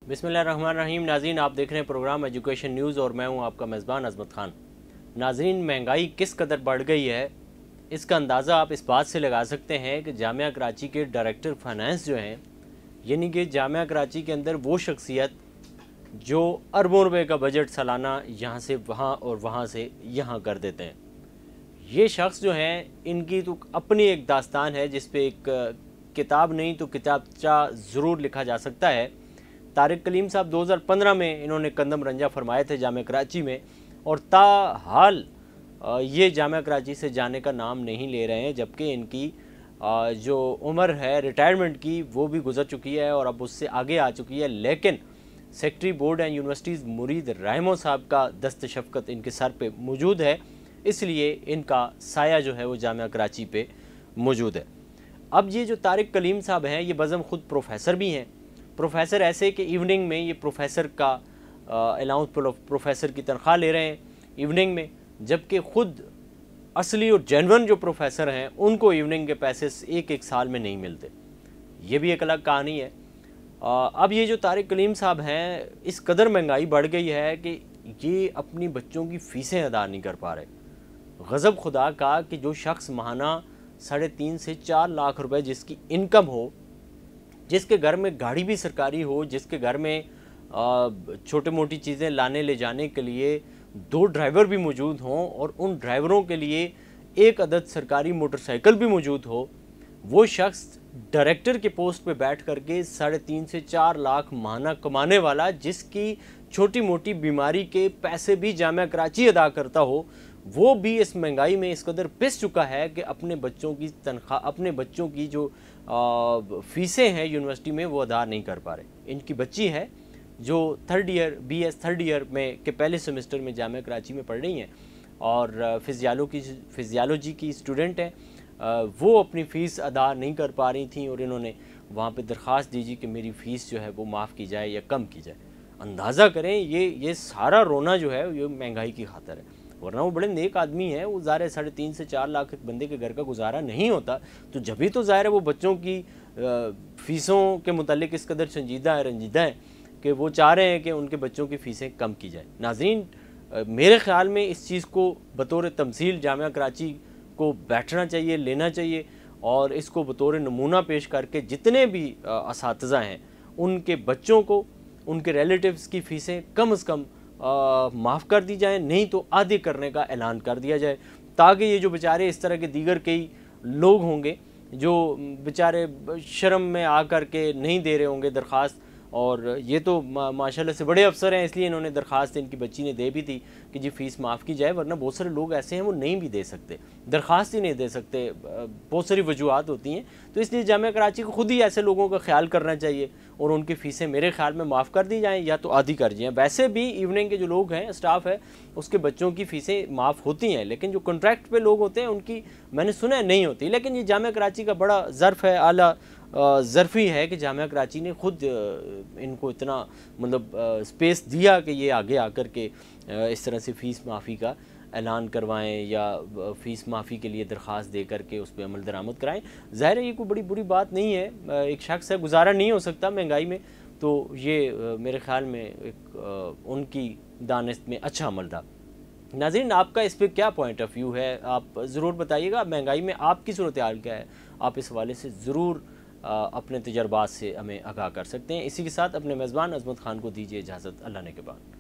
बिस्मिल्लाहिर्रहमानिर्रहीम। नाज़रीन, आप देख रहे हैं प्रोग्राम एजुकेशन न्यूज़ और मैं हूं आपका मेज़बान अज़मत ख़ान। नाज़रीन, महंगाई किस कदर बढ़ गई है इसका अंदाज़ा आप इस बात से लगा सकते हैं कि जामिया कराची के डायरेक्टर फाइनेंस जो हैं, यानी कि जामिया कराची के अंदर वो शख्सियत जो अरबों रुपए का बजट सालाना यहाँ से वहाँ और वहाँ से यहाँ कर देते हैं, ये शख्स जो हैं इनकी तो अपनी एक दास्तान है जिस पे एक किताब नहीं तो किताबचा ज़रूर लिखा जा सकता है। तारिक कलीम साहब 2015 में इन्होंने कदम रंजा फरमाए थे जामिया कराची में, और ताहाल ये जामिया कराची से जाने का नाम नहीं ले रहे हैं, जबकि इनकी जो उम्र है रिटायरमेंट की वो भी गुजर चुकी है और अब उससे आगे आ चुकी है। लेकिन सेक्रेटरी बोर्ड एंड यूनिवर्सिटीज़ मुरीद रहमो साहब का दस्त शफ़क़त इनके सर पे मौजूद है, इसलिए इनका साया जो है वो जामिया कराची पे मौजूद है। अब ये जो तारिक कलीम साहब हैं ये बज़म ख़ुद प्रोफेसर भी हैं। प्रोफेसर ऐसे कि इवनिंग में ये प्रोफेसर का अलाउंस प्रोफेसर की तनख्वाह ले रहे हैं इवनिंग में, जबकि ख़ुद असली और जेन्युइन जो प्रोफेसर हैं उनको इवनिंग के पैसे एक एक साल में नहीं मिलते। ये भी एक अलग कहानी है। अब ये जो तारिक कलीम साहब हैं, इस कदर महंगाई बढ़ गई है कि ये अपनी बच्चों की फ़ीसें अदा नहीं कर पा रहे। गज़ब खुदा का कि जो शख्स माहाना 3.5 से 4 लाख रुपए जिसकी इनकम हो, जिसके घर में गाड़ी भी सरकारी हो, जिसके घर में छोटे मोटी चीज़ें लाने ले जाने के लिए 2 ड्राइवर भी मौजूद हों और उन ड्राइवरों के लिए 1 अदद सरकारी मोटरसाइकिल भी मौजूद हो, वो शख्स डायरेक्टर के पोस्ट पे बैठ करके 3.5 से 4 लाख माहाना कमाने वाला, जिसकी छोटी मोटी बीमारी के पैसे भी जामिया कराची अदा करता हो, वो भी इस महंगाई में इस कदर पिस चुका है कि अपने बच्चों की तनख्वाह, अपने बच्चों की जो फ़ीसें हैं यूनिवर्सिटी में वो अदा नहीं कर पा रहे। इनकी बच्ची है जो 3rd year BS 3rd year में के पहले सेमेस्टर में जामिया कराची में पढ़ रही हैं और फिजियालॉजी की स्टूडेंट हैं। वो अपनी फ़ीस अदा नहीं कर पा रही थी और इन्होंने वहाँ पे दरख्वास्त दी कि मेरी फ़ीस जो है वो माफ़ की जाए या कम की जाए। अंदाज़ा करें ये सारा रोना जो है ये महंगाई की खातर है, वरना वो बड़े नेक आदमी हैं। वो ज़ाहिर है 3.5 से 4 लाख एक बंदे के घर का गुजारा नहीं होता, तो जब भी तो ज़ाहिर है वो बच्चों की फ़ीसों के मुतालिक इस कदर रंजीदा है कि वो चाह रहे हैं कि उनके बच्चों की फ़ीसें कम की जाए। नाज़रीन, मेरे ख़्याल में इस चीज़ को बतौर तमसील जामिया कराची को बैठना चाहिए, लेना चाहिए और इसको बतौर नमूना पेश करके जितने भी असातिज़ा हैं उनके बच्चों को, उनके रिलेटिव्स की फ़ीसें कम से कम माफ़ कर दी जाए, नहीं तो आधे करने का ऐलान कर दिया जाए, ताकि ये जो बेचारे इस तरह के दीगर कई लोग होंगे जो बेचारे शर्म में आ कर के नहीं दे रहे होंगे दरख्वास्त, और ये तो माशाल्लाह से बड़े अफसर हैं इसलिए इन्होंने दरख्वास्त इनकी बच्ची ने दे भी थी कि जी फ़ीस माफ़ की जाए, वरना बहुत सारे लोग ऐसे हैं वो नहीं भी दे सकते, दरख्वास्त ही नहीं दे सकते, बहुत सारी वजूहत होती हैं। तो इसलिए जामिया कराची को खुद ही ऐसे लोगों का ख्याल करना चाहिए और उनकी फ़ीसें मेरे ख्याल में माफ़ कर दी जाएँ या तो आधी कर जाएँ। वैसे भी इवनिंग के जो लोग हैं, स्टाफ है, उसके बच्चों की फ़ीसें माफ़ होती हैं, लेकिन जो कॉन्ट्रैक्ट पे लोग होते हैं उनकी मैंने सुना है नहीं होती। लेकिन ये जामिया कराची का बड़ा ज़र्फ़ है, आला ज़र्फ़ी है कि जामिया कराची ने खुद इनको इतना मतलब स्पेस दिया कि ये आगे आकर के इस तरह से फ़ीस माफ़ी का ऐलान करवाएं या फ़ीस माफ़ी के लिए दरख्वास्त दे करके उस पर अमल दरामद कराएं। ज़ाहिर है ये कोई बड़ी बुरी बात नहीं है, एक शख्स है, गुजारा नहीं हो सकता महंगाई में, तो ये मेरे ख़्याल में एक उनकी दानिश में अच्छा अमल था। नाज़रीन, आपका इस पर क्या पॉइंट ऑफ व्यू है, आप ज़रूर बताइएगा। महंगाई में आपकी सूरत हाल क्या है, आप इस हवाले से ज़रूर अपने तजर्बात से हमें आगाह कर सकते हैं। इसी के साथ अपने मेज़बान अज़मत ख़ान को दीजिए इजाज़त। अल्लाह ने के बाद।